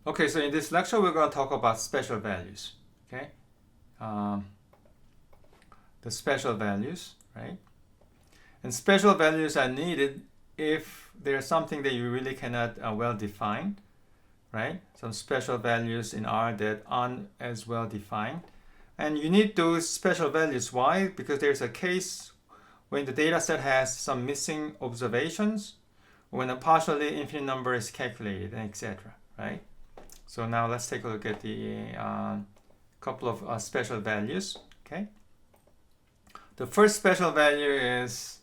Okay, so in this lecture, we're going to talk about special values. Okay, the special values, right? And special values are needed if there's something that you really cannot well define, right? Some special values in R that aren't as well defined. And you need those special values. Why? Because there's a case when the data set has some missing observations, when a partially infinite number is calculated, and etc. Right? So now let's take a look at the couple of special values. Okay. The first special value is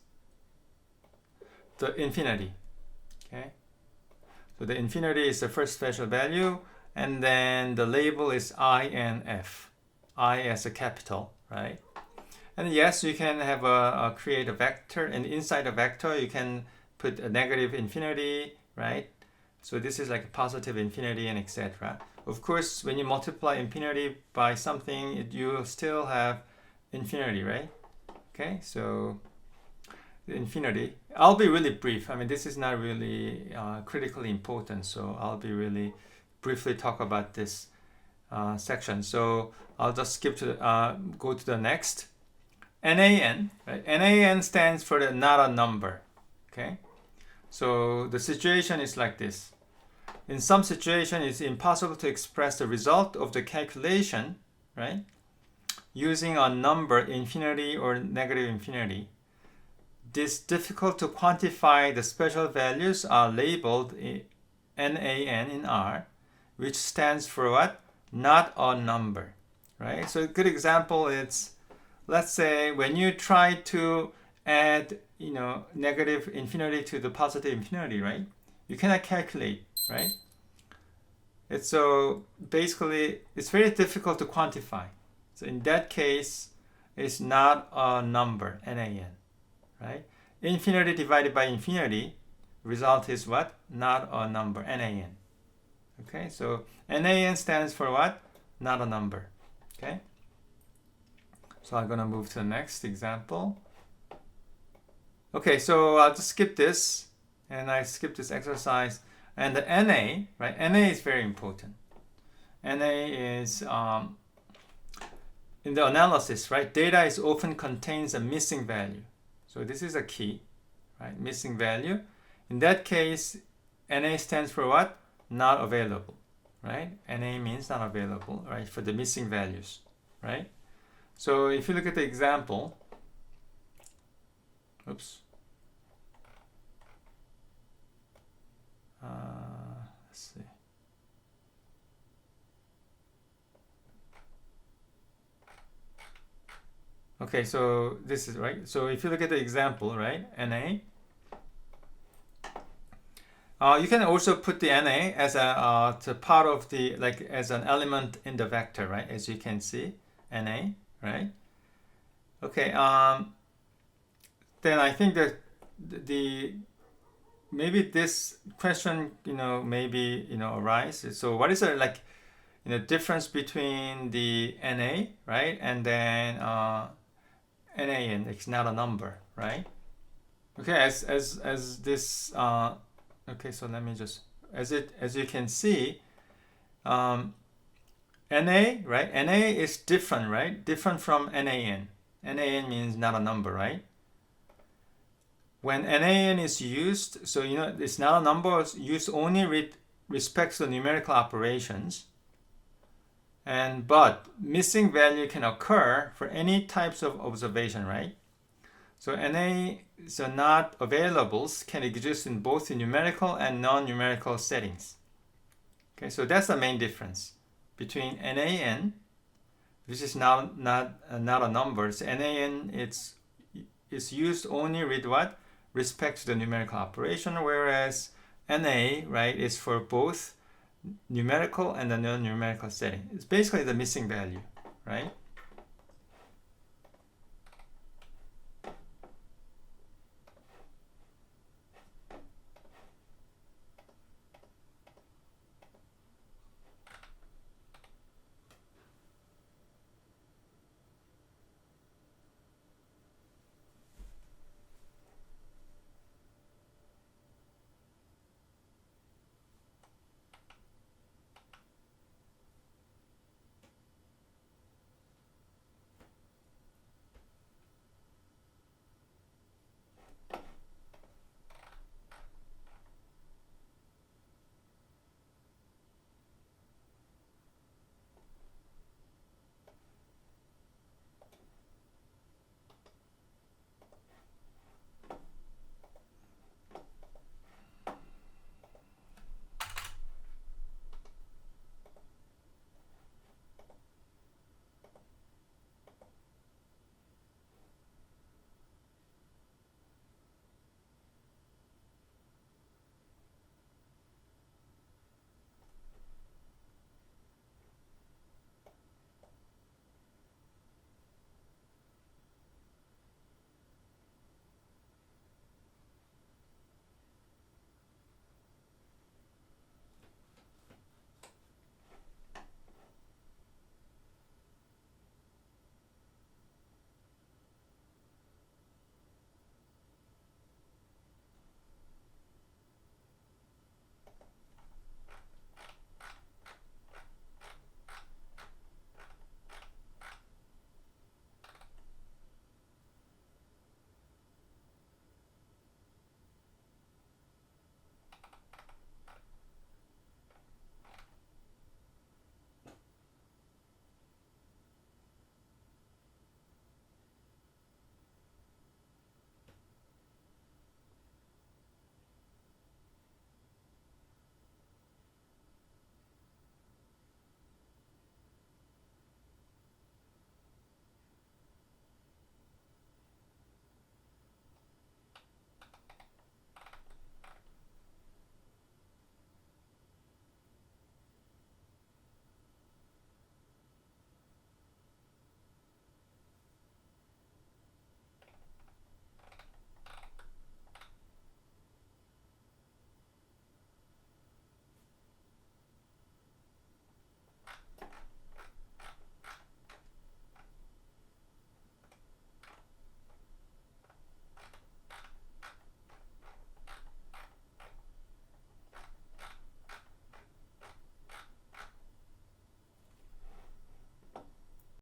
the infinity. Okay. So the infinity is the first special value, and then the label is I and F. I as a capital, right? And yes, you can have create a vector, and inside a vector you can put a negative infinity, right? So this is like a positive infinity and etc. Of course, when you multiply infinity by something, you still have infinity, right? Okay, so the infinity. I'll be really brief. I mean, this is not really critically important, so I'll be really briefly talk about this section. So I'll just skip to go to the next. NaN, right? NaN stands for the not a number. Okay, so the situation is like this. In some situation, it's impossible to express the result of the calculation, right, using a number infinity or negative infinity. This difficult to quantify the special values are labeled NaN in R, which stands for what? Not a number, right? So a good example is, let's say when you try to add, negative infinity to the positive infinity, right? You cannot calculate, right? So basically, it's very difficult to quantify. So in that case, it's not a number, NaN, right? Infinity divided by infinity, result is what? Not a number, NaN. Okay, so NaN stands for what? Not a number. Okay. So I'm gonna move to the next example. Okay, so I'll just skip this, and I skip this exercise. And the NA, right? NA is very important. NA is in the analysis, right? Data is often contains a missing value. So this is a key, right? Missing value. In that case, NA stands for what? Not available, right? NA means not available, right? For the missing values, right? So if you look at the example, oops. Let's see. Okay, so this is right. So if you look at the example, right, NA, you can also put the NA as a part of the, like, as an element in the vector, right? As you can see, NA, right? Okay. Then I think that the maybe this question, maybe arises. So what is the difference between the NA, right, and then NaN? It's not a number, right? Okay, as this. Okay, so let me just as you can see, NA, right? NA is different, right? Different from NaN. NaN means not a number, right? When NaN is used, so it's not a number, it's used only with respect to numerical operations. But missing value can occur for any types of observation, right? So NA, so not availables, can exist in both the numerical and non-numerical settings. Okay, so that's the main difference between NaN, which is not a number. So NaN, it's used only with what? Respect to the numerical operation, whereas NA, right, is for both numerical and the non-numerical setting. It's basically the missing value, right?